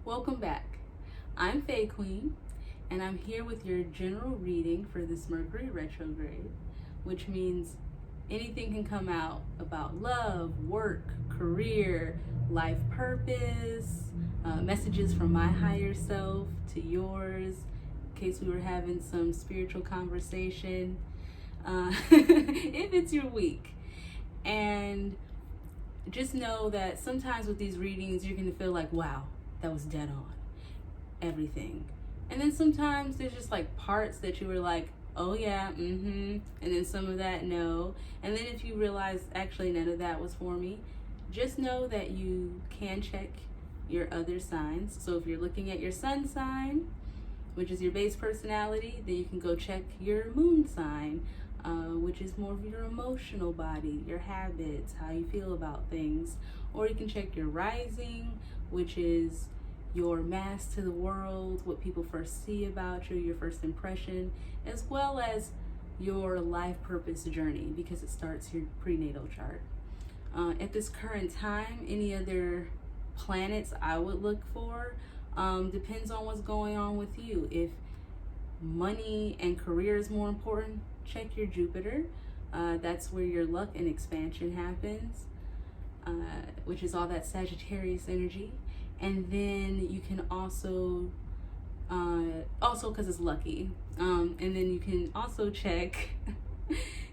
Welcome back. I'm faequeen, and I'm here with your general reading for this Mercury Retrograde, which means anything can come out about love, work, career, life purpose, messages from my higher self to yours, in case we were having some spiritual conversation, if it's your week. And just know that sometimes with these readings, you're going to feel like, wow, that was dead on, everything. And then sometimes there's just like parts that you were like, oh yeah, and then some of that, no. And then if you realize actually none of that was for me, just know that you can check your other signs. So if you're looking at your sun sign, which is your base personality, then you can go check your moon sign, which is more of your emotional body, your habits, how you feel about things. Or you can check your rising, which is your mask to the world, what people first see about you, your first impression, as well as your life purpose journey, because it starts your prenatal chart. At this current time, any other planets I would look for, depends on what's going on with you. If money and career is more important, check your Jupiter. That's where your luck and expansion happens, which is all that Sagittarius energy. And then you can also because it's lucky, and then you can also check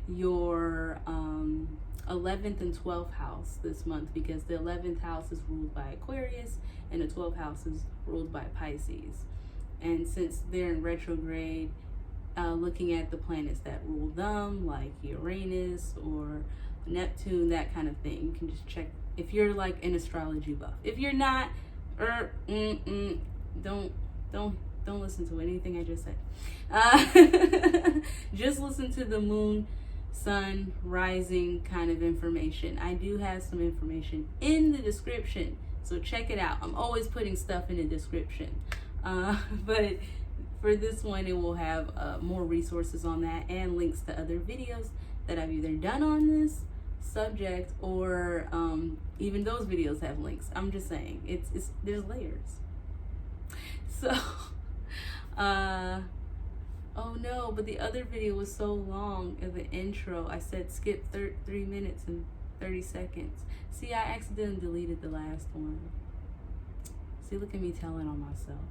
your 11th and 12th house this month, because the 11th house is ruled by Aquarius and the 12th house is ruled by Pisces. And since they're in retrograde, looking at the planets that rule them, like Uranus or Neptune, that kind of thing, you can just check if you're like an astrology buff. If you're not, don't listen to anything I just said. Just listen to the moon, sun, rising kind of information. I do have some information in the description, so check it out. I'm always putting stuff in the description, but for this one, it will have more resources on that and links to other videos that I've either done on this subject, or even those videos have links. I'm just saying, it's there's layers. So oh no, but the other video was so long of an intro. I said skip 3 minutes and 30 seconds. See, I accidentally deleted the last one. See, look at me telling on myself,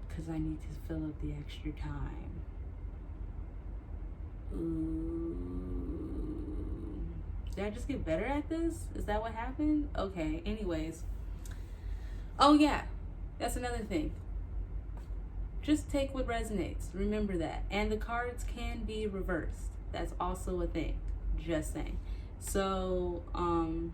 because I need to fill up the extra time. Ooh. Did I just get better at this? Is that what happened? Okay, anyways. Oh yeah, that's another thing. Just take what resonates. Remember that. And the cards can be reversed. That's also a thing. Just saying. So, and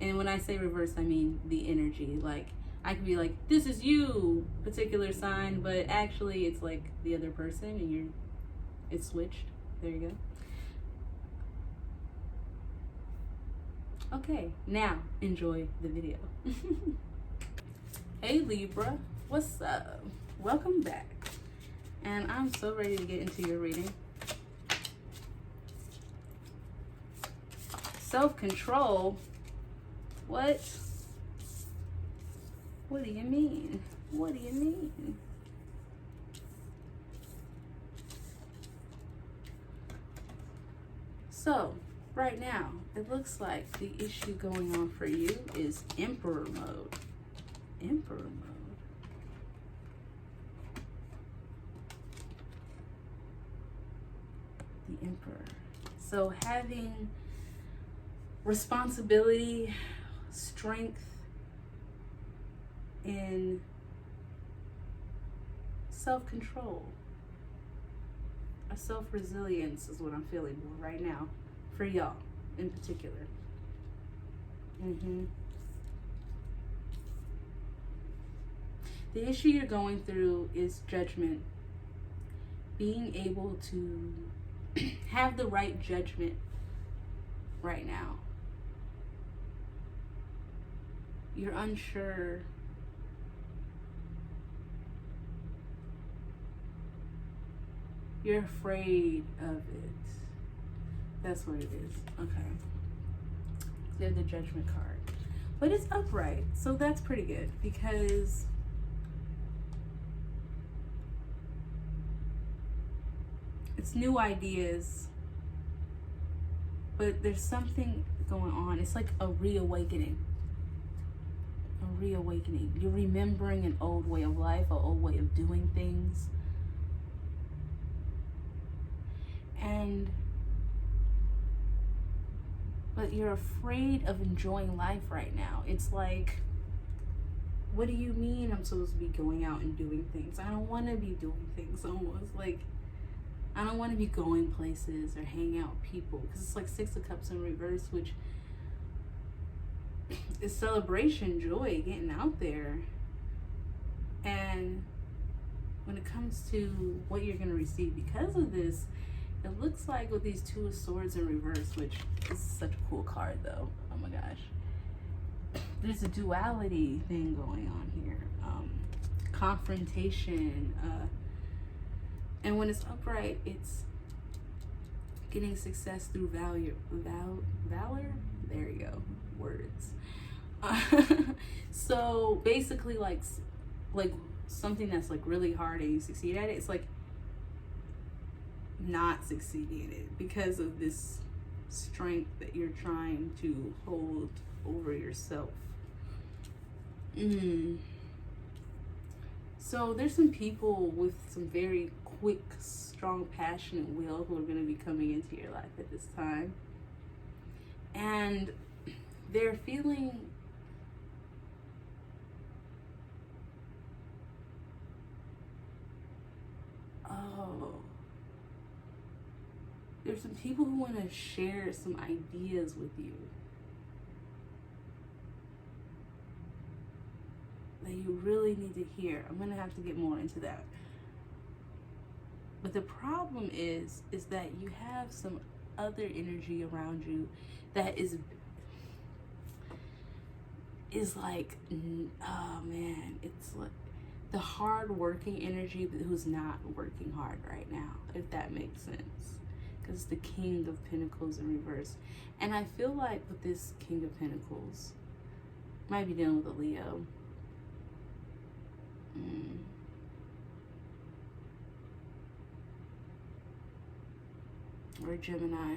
when I say reverse, I mean the energy. Like, I could be like, this is you, particular sign, but actually it's like the other person, and it's switched. There you go. Okay, now enjoy the video. Hey Libra, what's up? Welcome back. And I'm so ready to get into your reading. Self-control? What? What do you mean? What do you mean? So, right now, it looks like the issue going on for you is Emperor mode. Emperor mode. The Emperor. So, having responsibility, strength, and self-control. A self-resilience is what I'm feeling more right now, for y'all in particular. The issue you're going through is judgment. Being able to have the right judgment right now. You're unsure. You're afraid of it. That's what it is. Okay. They're the Judgment card. But it's upright, so that's pretty good, because it's new ideas, but there's something going on. It's like a reawakening. A reawakening. You're remembering an old way of life, an old way of doing things. But you're afraid of enjoying life right now. It's like, what do you mean I'm supposed to be going out and doing things? I don't want to be doing things. Almost like, I don't want to be going places or hanging out with people, because it's like Six of Cups in reverse, which is celebration, joy, getting out there. And when it comes to what you're going to receive because of this, it looks like with these Two of Swords in reverse, which is such a cool card though, oh my gosh, there's a duality thing going on here. Confrontation, and when it's upright, it's getting success through valor. There you go, words. So basically, like something that's like really hard and you succeed at it, it's like not succeeding in it because of this strength that you're trying to hold over yourself. So there's some people with some very quick, strong, passionate will who are going to be coming into your life at this time. And they're feeling there's some people who want to share some ideas with you that you really need to hear. I'm going to have to get more into that. But the problem is that you have some other energy around you that is like, oh man, it's like the hard-working energy who's not working hard right now, if that makes sense. Because the King of Pentacles in reverse. And I feel like with this King of Pentacles, might be dealing with a Leo. Or a Gemini.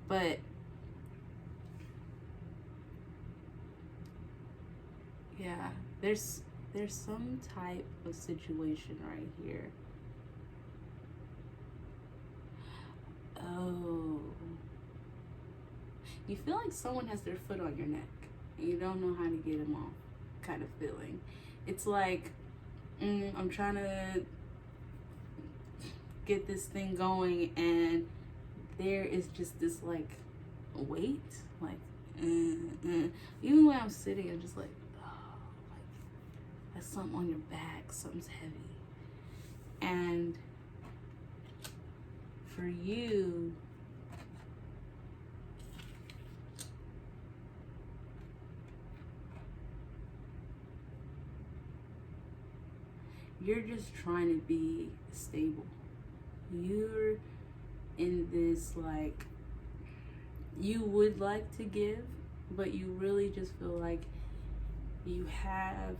But yeah, there's some type of situation right here. Oh, you feel like someone has their foot on your neck and you don't know how to get them off, kind of feeling. It's like, I'm trying to get this thing going, and there is just this like weight, like even when I'm sitting, I'm just like, oh, like there's something on your back, something's heavy. And for you, you're just trying to be stable. You're in this, like, you would like to give, but you really just feel like you have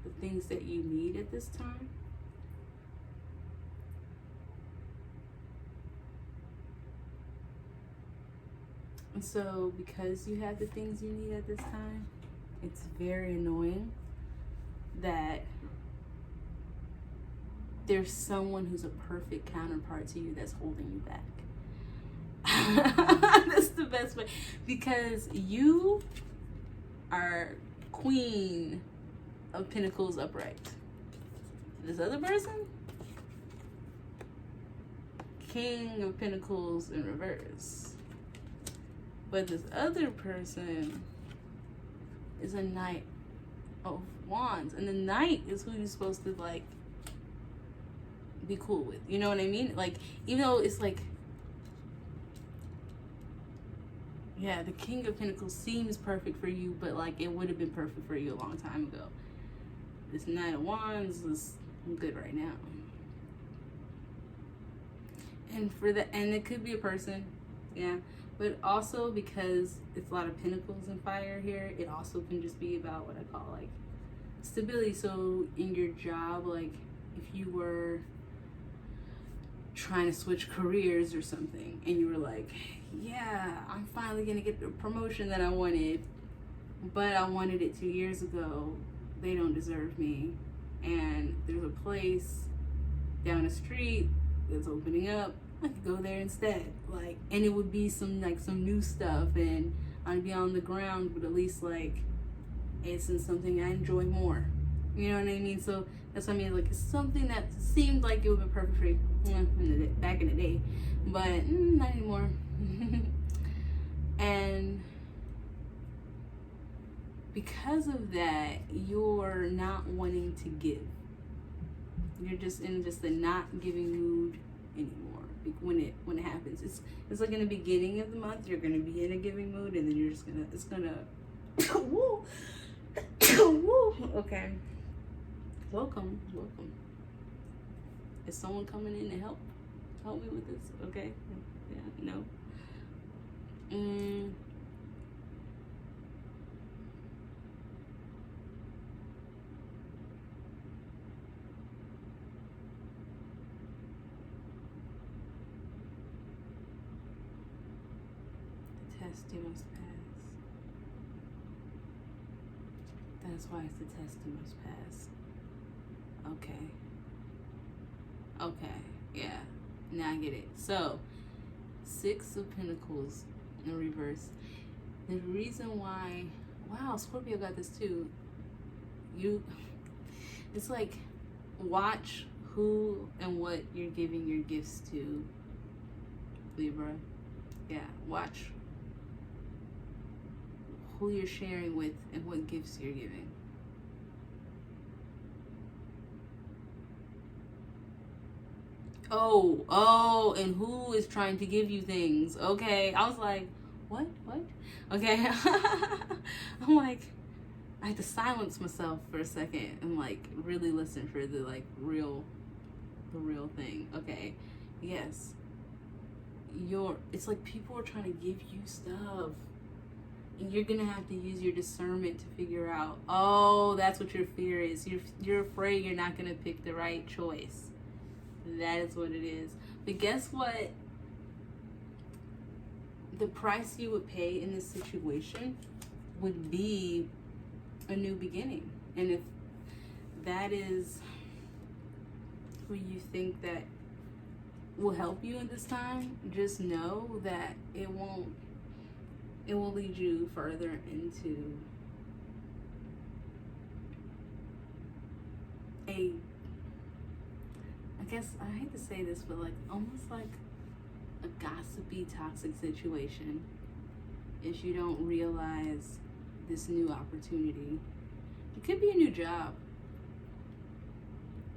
the things that you need at this time. And so because you have the things you need at this time, it's very annoying that there's someone who's a perfect counterpart to you that's holding you back. That's the best way. Because you are Queen of Pentacles upright. This other person, King of Pentacles in reverse. But this other person is a Knight of Wands. And the Knight is who you're supposed to, like, be cool with. You know what I mean? Like, even though it's like, yeah, the King of Pentacles seems perfect for you, but like it would have been perfect for you a long time ago. This Knight of Wands is good right now. And for the, and it could be a person, yeah, But also because it's a lot of pentacles and fire here, it also can just be about what I call like stability. So in your job, like if you were trying to switch careers or something and you were like, yeah, I'm finally gonna get the promotion that I wanted, but I wanted it 2 years ago, they don't deserve me, and there's a place down the street that's opening up, I could go there instead. Like, and it would be some new stuff, and I'd be on the ground, but at least like it's in something I enjoy more. You know what I mean? So that's what I mean. Like, it's something that seemed like it would be perfect for you back in the day, but not anymore. And because of that, you're not wanting to give. You're just in a not giving mood anymore. When it happens, it's like in the beginning of the month, you're gonna be in a giving mood, and then it's gonna woo. Woo. Okay. Welcome. Is someone coming in to help me with this? Okay. Yeah. No. The test you must pass. That's why it's the test you must pass. Okay, yeah, now I get it. So, 6 of Pentacles in reverse. The reason why, wow, Scorpio got this too. It's like, watch who and what you're giving your gifts to, Libra. Yeah, watch who you're sharing with and what gifts you're giving. Oh, and who is trying to give you things. Okay, I was like, what? Okay. I'm like, I had to silence myself for a second and like really listen for the like real thing. Okay, yes, it's like people are trying to give you stuff, and you're gonna have to use your discernment to figure out, oh, that's what your fear is. You're afraid you're not gonna pick the right choice. That is what it is. But guess what? The price you would pay in this situation would be a new beginning. And if that is who you think that will help you in this time, just know that it will lead you further into I guess I hate to say this, but like almost like a gossipy, toxic situation if you don't realize this new opportunity. It could be a new job,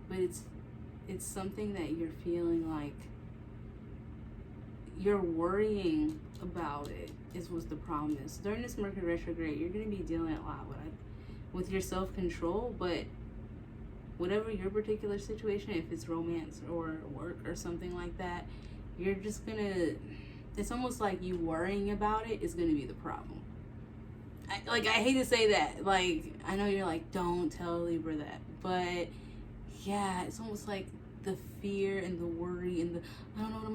but it's something that you're feeling like you're worrying about it is what the problem is. During this Mercury retrograde, you're going to be dealing a lot with your self-control, but whatever your particular situation, if it's romance or work or something like that, you're just gonna, it's almost like you worrying about it is gonna be the problem. I hate to say that. Like, I know you're like, don't tell Libra that. But yeah, it's almost like the fear and the worry and the, I don't know what I'm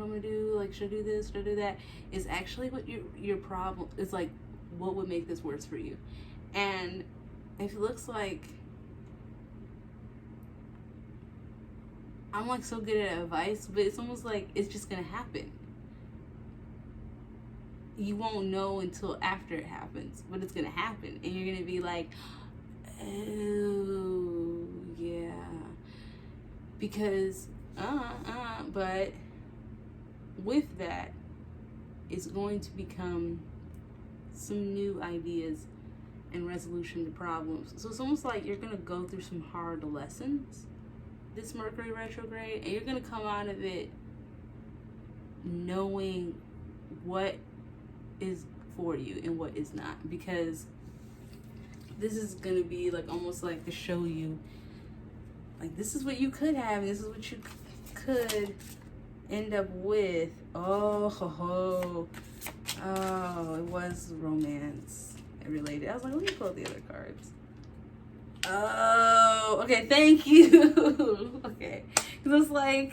gonna do. Like, should I do this? Should I do that? Is actually what your problem is, like, what would make this worse for you. And if it looks like, I'm like so good at advice, but it's almost like it's just gonna happen. You won't know until after it happens, but it's gonna happen, and you're gonna be like, oh yeah, because but with that, it's going to become some new ideas and resolution to problems. So it's almost like you're gonna go through some hard lessons this Mercury retrograde, and you're gonna come out of it knowing what is for you and what is not, because this is gonna be like almost like to show you, like, this is what you could have, this is what you could end up with, oh, it was romance related. I was like, let me pull the other cards. Oh, okay, thank you. Okay, because it's like,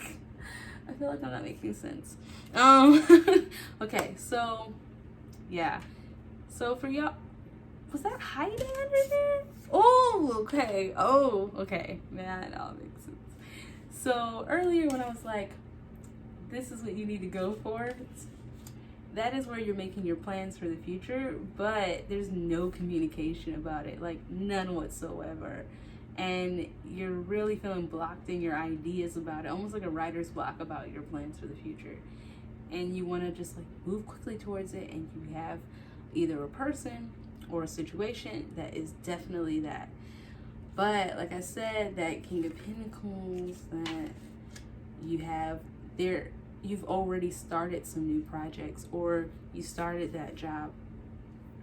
I feel like I'm not making sense. Okay, so yeah, so for y'all, was that hiding under there? Oh, okay. Oh, okay. Man, that all makes sense. So earlier when I was like, this is what you need to go for, that is where you're making your plans for the future, but there's no communication about it, like none whatsoever. And you're really feeling blocked in your ideas about it, almost like a writer's block about your plans for the future. And you want to just like move quickly towards it, and you have either a person or a situation that is definitely that. But like I said, that King of Pentacles that you have there, you've already started some new projects, or you started that job,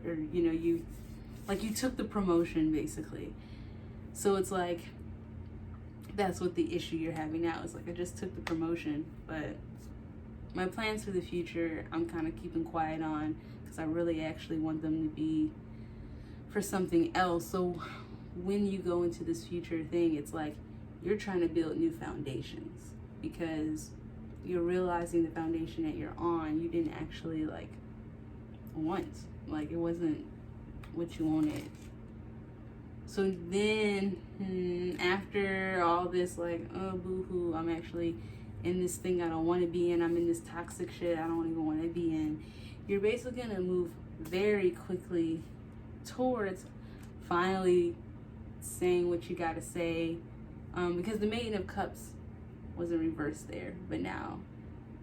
or you know, you took the promotion basically. So it's like, that's what the issue you're having now is. Like, I just took the promotion, but my plans for the future I'm kind of keeping quiet on, because I really actually want them to be for something else. So when you go into this future thing, it's like you're trying to build new foundations, because you're realizing the foundation that you're on, you didn't actually like want. Like, it wasn't what you wanted. So then after all this, like, oh, boo-hoo, I'm actually in this thing I don't want to be in. I'm in this toxic shit I don't even want to be in. You're basically going to move very quickly towards finally saying what you got to say. Because the Maiden of Cups was in reverse there, but now,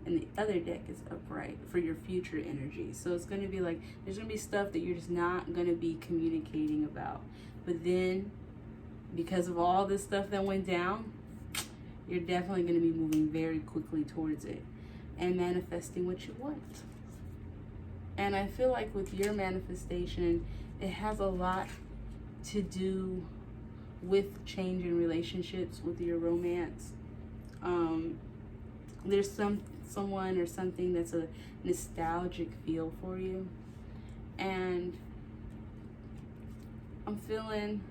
and the other deck is upright for your future energy. So it's going to be like, there's going to be stuff that you're just not going to be communicating about. But then, because of all this stuff that went down, you're definitely going to be moving very quickly towards it and manifesting what you want. And I feel like with your manifestation, it has a lot to do with change in relationships, with your romance. There's someone or something that's a nostalgic feel for you, and I'm feeling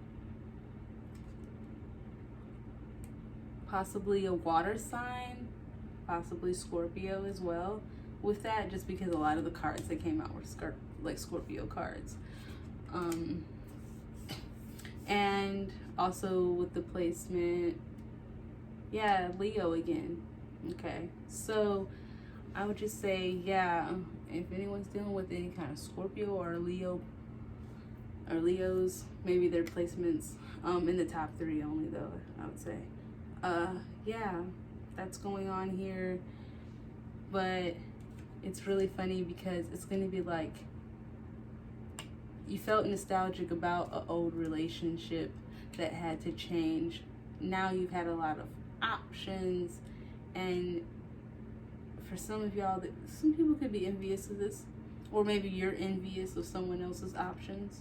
possibly a water sign, possibly Scorpio as well with that, just because a lot of the cards that came out were like Scorpio cards. And also with the placement, yeah, Leo again. Okay, so I would just say, yeah, if anyone's dealing with any kind of Scorpio or Leo or Leos, maybe their placements in the top 3 only though, I would say. Yeah, that's going on here. But it's really funny because it's going to be like, you felt nostalgic about an old relationship that had to change. Now you've had a lot of options, and for some of y'all, some people could be envious of this, or maybe you're envious of someone else's options.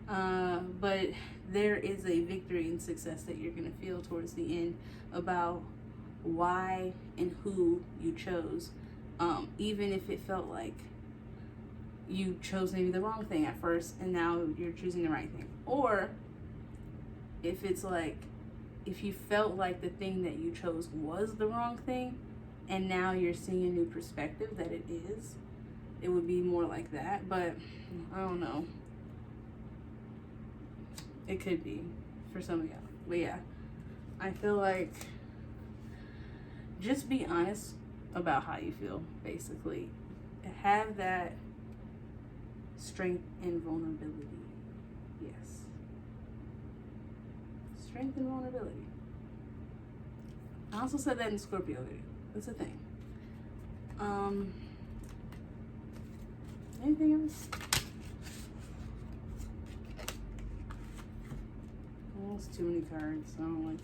But there is a victory and success that you're going to feel towards the end about why and who you chose. Even if it felt like you chose maybe the wrong thing at first and now you're choosing the right thing. Or if it's like, if you felt like the thing that you chose was the wrong thing and now you're seeing a new perspective that it is, it would be more like that. But I don't know. It could be for some of y'all. But yeah, I feel like just be honest about how you feel, basically. Have that strength and vulnerability. Yes. Strength and vulnerability. I also said that in Scorpio video. That's a thing. Anything else? Well, it's too many cards, so I don't like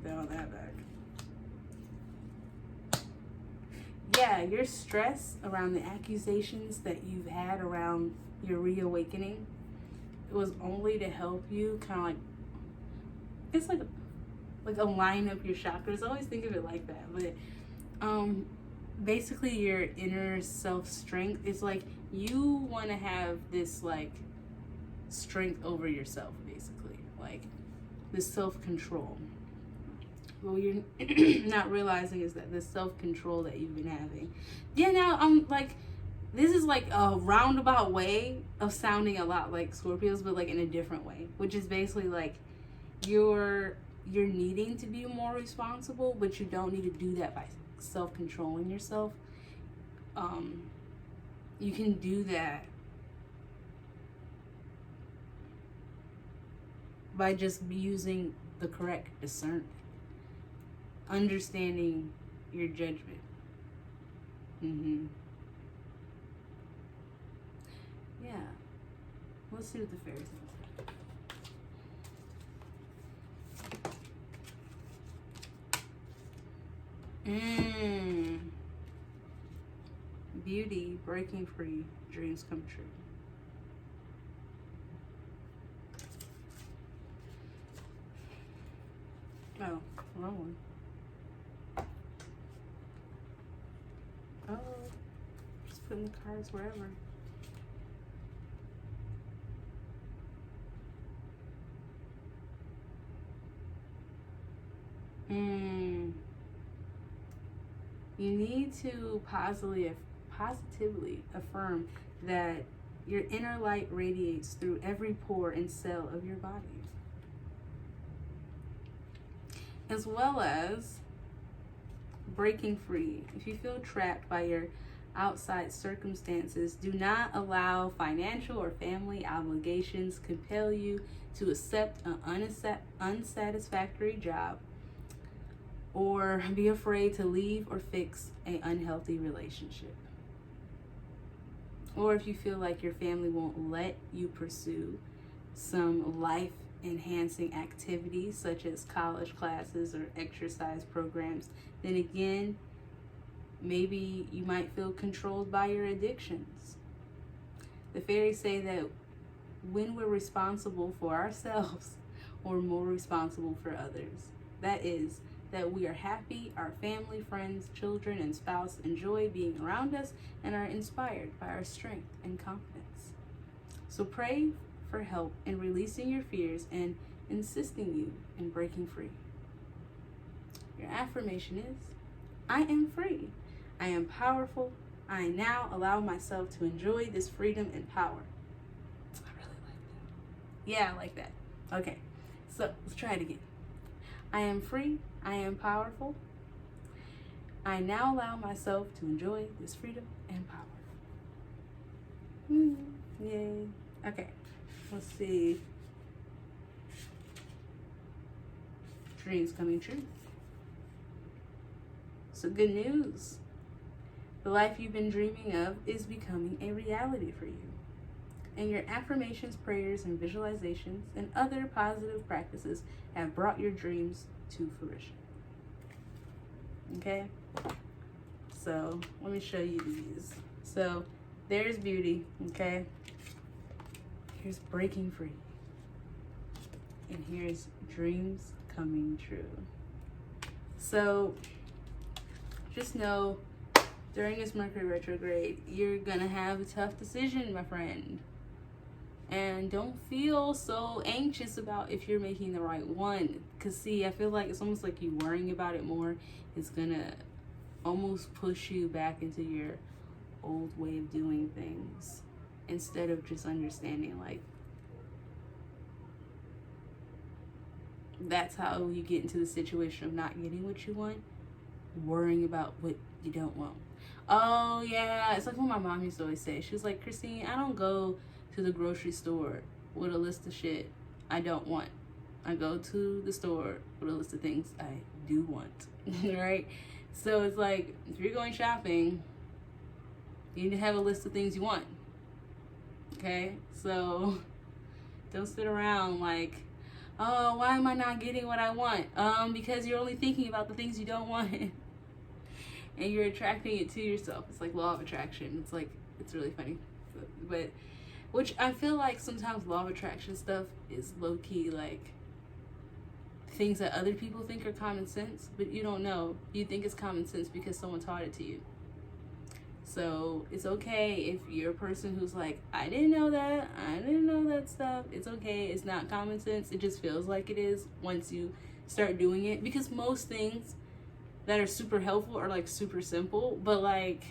dial that back. Yeah, your stress around the accusations that you've had around your reawakening, it was only to help you kind of like, it's like align up your chakras. I always think of it like that, but basically your inner self strength is like you want to have this like strength over yourself, basically, like this self-control. What you're not realizing is that the self-control that you've been having. Yeah, now I'm like, this is like a roundabout way of sounding a lot like Scorpios, but like in a different way, which is basically like you're needing to be more responsible, but you don't need to do that by self-controlling yourself. You can do that by just using the correct discernment, understanding your judgment. Yeah. Let's see what the fairies say. Beauty, breaking free, dreams come true. Oh, wrong one. Oh, just putting the cards wherever. You need to positively affirm that your inner light radiates through every pore and cell of your body. As well as breaking free. If you feel trapped by your outside circumstances, do not allow financial or family obligations compel you to accept an unsatisfactory job or be afraid to leave or fix an unhealthy relationship. Or if you feel like your family won't let you pursue some life-enhancing activities such as college classes or exercise programs, then again, maybe you might feel controlled by your addictions. The fairies say that when we're responsible for ourselves, we're more responsible for others. That is, that we are happy, our family, friends, children, and spouse enjoy being around us and are inspired by our strength and confidence. So pray for help in releasing your fears and assisting you in breaking free. Your affirmation is, I am free. I am powerful. I now allow myself to enjoy this freedom and power. I really like that. Yeah, I like that. Okay, so let's try it again. I am free. I am powerful. I now allow myself to enjoy this freedom and power. Yay. Okay, let's see. Dreams coming true. So good news. The life you've been dreaming of is becoming a reality for you. And your affirmations, prayers, and visualizations and other positive practices have brought your dreams to fruition. Okay? So let me show you these. So there's beauty, okay? Here's breaking free. And here's dreams coming true. So just know during this Mercury retrograde, you're gonna have a tough decision, my friend. And don't feel so anxious about if you're making the right one. Because see, I feel like it's almost like you worrying about it more is gonna almost push you back into your old way of doing things. Instead of just understanding like, that's how you get into the situation of not getting what you want. Worrying about what you don't want. Oh yeah, it's like what my mom used to always say. She was like, Christine, I don't go to the grocery store with a list of shit I don't want. I go to the store with a list of things I do want. Right? So it's like, if you're going shopping, you need to have a list of things you want. Okay? So don't sit around like, oh, why am I not getting what I want? Because you're only thinking about the things you don't want. And you're attracting it to yourself. It's like law of attraction. It's like, it's really funny. But which I feel like sometimes law of attraction stuff is low-key like things that other people think are common sense, but you don't know. You think it's common sense because someone taught it to you. So it's okay if you're a person who's like, I didn't know that. I didn't know that stuff. It's okay. It's not common sense. It just feels like it is once you start doing it. Because most things that are super helpful are like super simple, but like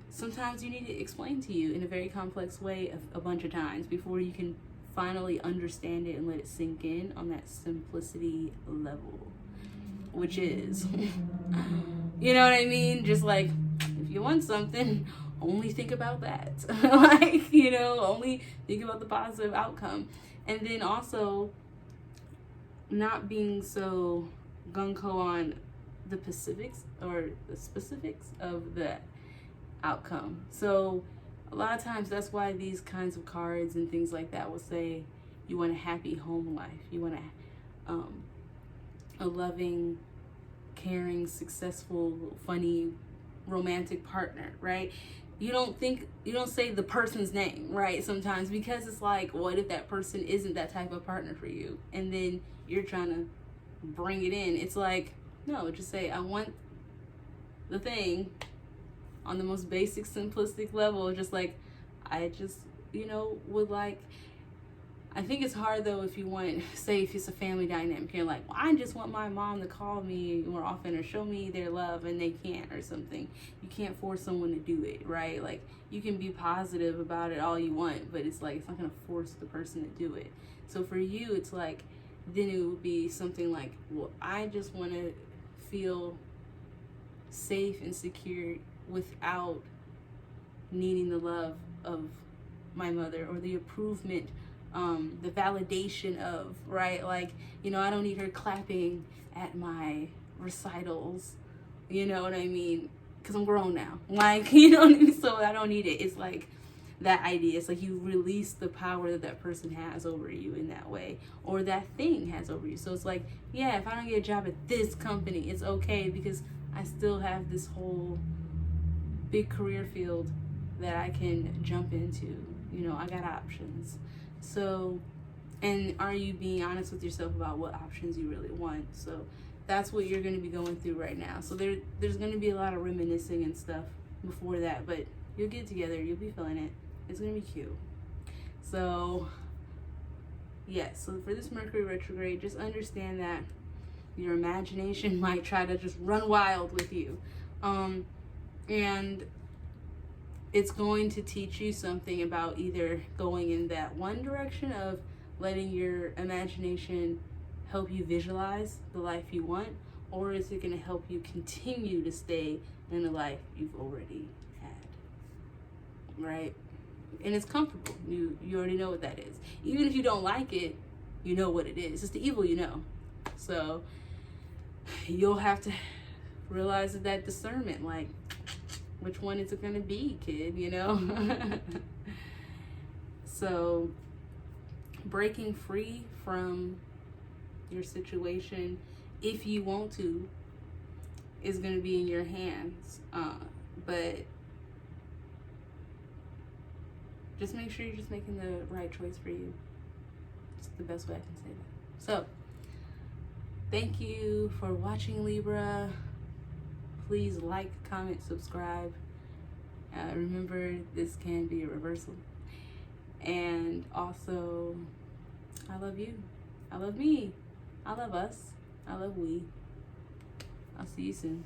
sometimes you need to explain to you in a very complex way a bunch of times before you can finally understand it and let it sink in on that simplicity level, which is, you know what I mean? Just like, if you want something, only think about that. Like, you know, only think about the positive outcome. And then also not being so gung-ho on the specifics of the outcome. So a lot of times that's why these kinds of cards and things like that will say you want a happy home life, you want a loving, caring, successful, funny, romantic partner, right? You don't say the person's name, right? Sometimes, because it's like, what if that person isn't that type of partner for you, and then you're trying to bring it in? It's like, no, just say, I want the thing on the most basic, simplistic level. Just like, I just, would like, I think it's hard though if you want, say if it's a family dynamic, you're like, well, I just want my mom to call me more often or show me their love, and they can't or something. You can't force someone to do it, right? Like, you can be positive about it all you want, but it's like, it's not gonna force the person to do it. So for you, it's like, then it would be something like, well, I just want to feel safe and secure without needing the love of my mother or the approvement, the validation of, right? Like, I don't need her clapping at my recitals, you know what I mean? Because I'm grown now. Like, you know what I mean? So I don't need it. It's like that idea. It's like you release the power that that person has over you in that way, or that thing has over you. So it's like, yeah, if I don't get a job at this company, it's okay because I still have this whole big career field that I can jump into. I got options. So, and are you being honest with yourself about what options you really want? So that's what you're going to be going through right now. So there's going to be a lot of reminiscing and stuff before that, but you'll get together, you'll be feeling it. It's going to be cute. So yes, so for this Mercury retrograde, just understand that your imagination might try to just run wild with you. And it's going to teach you something about either going in that one direction of letting your imagination help you visualize the life you want, or is it going to help you continue to stay in the life you've already had, right? And it's comfortable. You already know what that is. Even if you don't like it, you know what it is. It's the evil you know. So you'll have to realize that discernment, like, which one is it going to be, kid, So breaking free from your situation, if you want to, is going to be in your hands. But just make sure you're just making the right choice for you. It's the best way I can say that. So thank you for watching, Libra. Please like, comment, subscribe. Remember, this can be a reversal. And also, I love you. I love me. I love us. I love we. I'll see you soon.